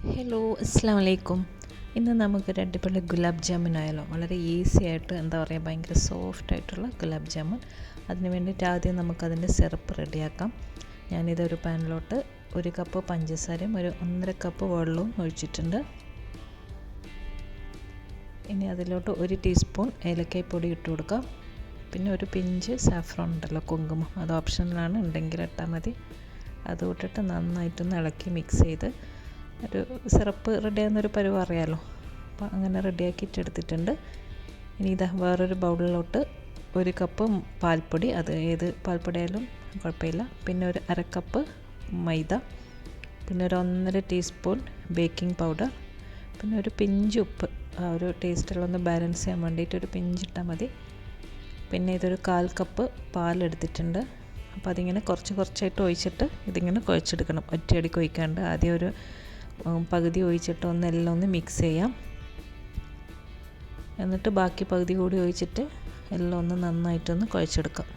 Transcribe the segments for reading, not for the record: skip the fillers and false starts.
Hello, അസ്സാം വലൈക്കും. ഇന്ന് നമുക്കൊരു അടിപൊളി ഗുലാബ് ജാമുൻ ആയാലോ. വളരെ ഈസി ആയിട്ട് ഭയങ്കര സോഫ്റ്റ് ആയിട്ടുള്ള ഗുലാബ് ജാമുൻ. അതിന് വേണ്ടിയിട്ട് ആദ്യം നമുക്കതിൻ്റെ സിറപ്പ് റെഡിയാക്കാം. ഞാനിതൊരു പാനിലോട്ട് 1 കപ്പ് പഞ്ചസാരയും 1.5 കപ്പ് വെള്ളവും ഒഴിച്ചിട്ടുണ്ട്. ഇനി അതിലോട്ട് 1 ടീസ്പൂൺ ഏലക്കായ് പൊടി ഇട്ട് കൊടുക്കാം. പിന്നെ ഒരു പിഞ്ച് സാഫ്രോൺ ഉണ്ടല്ലോ, കുങ്കുമം, അത് ഓപ്ഷനിലാണ്, ഉണ്ടെങ്കിൽ ഇട്ടാൽ മതി. അത് ഇട്ടിട്ട് നന്നായിട്ടൊന്ന് ഇളക്കി മിക്സ് ചെയ്ത് ഒരു സിറപ്പ് റെഡിയാകുന്നൊരു പരുവം അറിയാമല്ലോ. അപ്പോൾ അങ്ങനെ റെഡിയാക്കിയിട്ട് എടുത്തിട്ടുണ്ട്. ഇനി വേറൊരു ബൗളിലോട്ട് 1 കപ്പ് പാൽപ്പൊടി, അത് ഏത് പാൽപ്പൊടി ആയാലും കുഴപ്പമില്ല. പിന്നെ 1/2 കപ്പ് മൈദ, പിന്നെ 1.5 ടീസ്പൂൺ ബേക്കിംഗ് പൗഡർ, പിന്നെ ഒരു പിഞ്ച് ഉപ്പ്. ആ ഒരു ടേസ്റ്റുള്ളൊന്ന് ബാലൻസ് ചെയ്യാൻ വേണ്ടിയിട്ട് ഒരു പിഞ്ചിട്ടാൽ മതി. പിന്നെ ഇതൊരു 1/4 കപ്പ് പാലെടുത്തിട്ടുണ്ട്. അപ്പോൾ അതിങ്ങനെ കുറച്ചായിട്ട് ഒഴിച്ചിട്ട് ഇതിങ്ങനെ കുഴച്ചെടുക്കണം. ഒറ്റയടിക്ക് ഒഴിക്കാണ്ട് ആദ്യം ഒരു പകുതി ഒഴിച്ചിട്ട് എല്ലാം ഒന്ന് മിക്സ് ചെയ്യാം. എന്നിട്ട് ബാക്കി പകുതി കൂടി ഒഴിച്ചിട്ട് എല്ലാം ഒന്ന് നന്നായിട്ടൊന്ന് കുഴച്ചെടുക്കാം.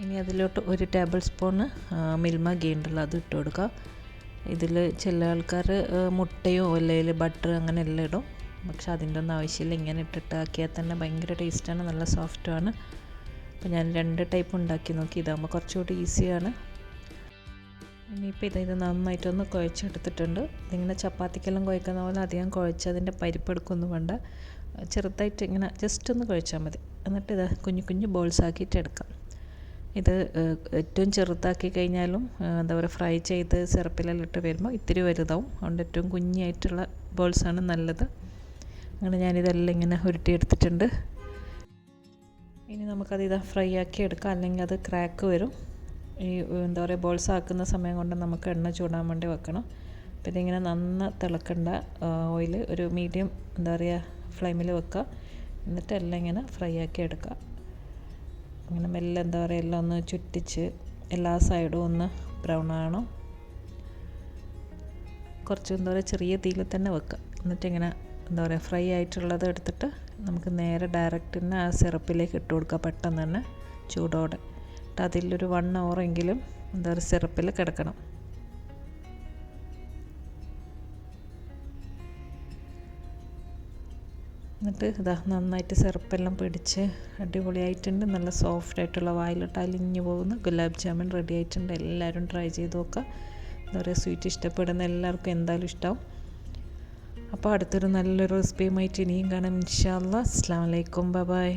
ഇനി അതിലോട്ട് 1 ടേബിൾ സ്പൂണ് മിൽമ ഗീ ഉണ്ടല്ലോ, അത് ഇട്ട് കൊടുക്കുക. ഇതിൽ ചില ആൾക്കാർ മുട്ടയോ അല്ലെങ്കിൽ ബട്ടർ അങ്ങനെ എല്ലാം ഇടും. പക്ഷെ അതിൻ്റെ ഒന്നും ആവശ്യമില്ല. ഇങ്ങനെ ഇട്ടിട്ട് ആക്കിയാൽ തന്നെ ഭയങ്കര ടേസ്റ്റാണ്, നല്ല സോഫ്റ്റുമാണ്. അപ്പോൾ ഞാൻ 2 ടൈപ്പ് ഉണ്ടാക്കി നോക്കി. ഇതാകുമ്പോൾ കുറച്ചുകൂടി ഈസിയാണ്. ഇനിയിപ്പോൾ ഇത് നന്നായിട്ടൊന്ന് കുഴച്ചെടുത്തിട്ടുണ്ട്. ഇതിങ്ങനെ ചപ്പാത്തിക്കെല്ലാം കുഴക്കുന്ന പോലെ അധികം കുഴച്ച് അതിൻ്റെ പരിപ്പെടുക്കൊന്നും വേണ്ട. ചെറുതായിട്ട് ഇങ്ങനെ ജസ്റ്റ് ഒന്ന് കുഴച്ചാൽ മതി. എന്നിട്ട് ഇത് കുഞ്ഞു ബോൾസ് ആക്കിയിട്ട് എടുക്കാം. ഇത് ഏറ്റവും ചെറുതാക്കി കഴിഞ്ഞാലും ഫ്രൈ ചെയ്ത് സിറപ്പിലെല്ലാം ഇട്ട് വരുമ്പോൾ ഇത്തിരി വലുതാവും. അതുകൊണ്ട് ഏറ്റവും കുഞ്ഞായിട്ടുള്ള ബോൾസാണ് നല്ലത്. അങ്ങനെ ഞാനിതെല്ലാം ഇങ്ങനെ ഉരുട്ടിയെടുത്തിട്ടുണ്ട്. ഇനി നമുക്കത് ഫ്രൈ ആക്കി എടുക്കാം, അല്ലെങ്കിൽ അത് ക്രാക്ക് വരും. ഈ ബോൾസ് ആക്കുന്ന സമയം കൊണ്ട് നമുക്ക് എണ്ണ ചൂടാൻ വേണ്ടി വെക്കണം. അപ്പോൾ ഇതിങ്ങനെ തിളക്കേണ്ട ഓയിൽ ഒരു മീഡിയം ഫ്ലെയിമിൽ വെക്കുക. എന്നിട്ട് എല്ലാം ഇങ്ങനെ ഫ്രൈ ആക്കി എടുക്കുക. അങ്ങനെ മെല്ലെ എല്ലാം ഒന്ന് ചുറ്റിച്ച് എല്ലാ സൈഡും ഒന്ന് ബ്രൗൺ ആവണം. കുറച്ച് ചെറിയ തീയിൽ തന്നെ വെക്കുക. എന്നിട്ട് ഇങ്ങനെ ഫ്രൈ ആയിട്ടുള്ളത് എടുത്തിട്ട് നമുക്ക് നേരെ ഡയറക്റ്റ് തന്നെ ആ സിറപ്പിലേക്ക് ഇട്ട് കൊടുക്കുക. പെട്ടെന്ന് തന്നെ ചൂടോടെ എന്നിട്ട് അതിലൊരു 1 ഹവറെങ്കിലും സിറപ്പിൽ കിടക്കണം. എന്നിട്ട് നന്നായിട്ട് സിറപ്പെല്ലാം പിടിച്ച് അടിപൊളിയായിട്ടുണ്ട്. നല്ല സോഫ്റ്റ് ആയിട്ടുള്ള വായിലിട്ട് അലിഞ്ഞു പോകുന്ന ഗുലാബ് ജാമുൻ റെഡി ആയിട്ടുണ്ട്. എല്ലാവരും ട്രൈ ചെയ്ത് നോക്കുക. സ്വീറ്റ് ഇഷ്ടപ്പെടുന്ന എല്ലാവർക്കും എന്തായാലും ഇഷ്ടമാവും. അപ്പോൾ അടുത്തൊരു നല്ലൊരു റെസിപ്പിയുമായിട്ട് ഇനിയും കാണാം ഇൻഷാ അല്ലാഹ്. അസ്സലാമു അലൈക്കും, ബൈ.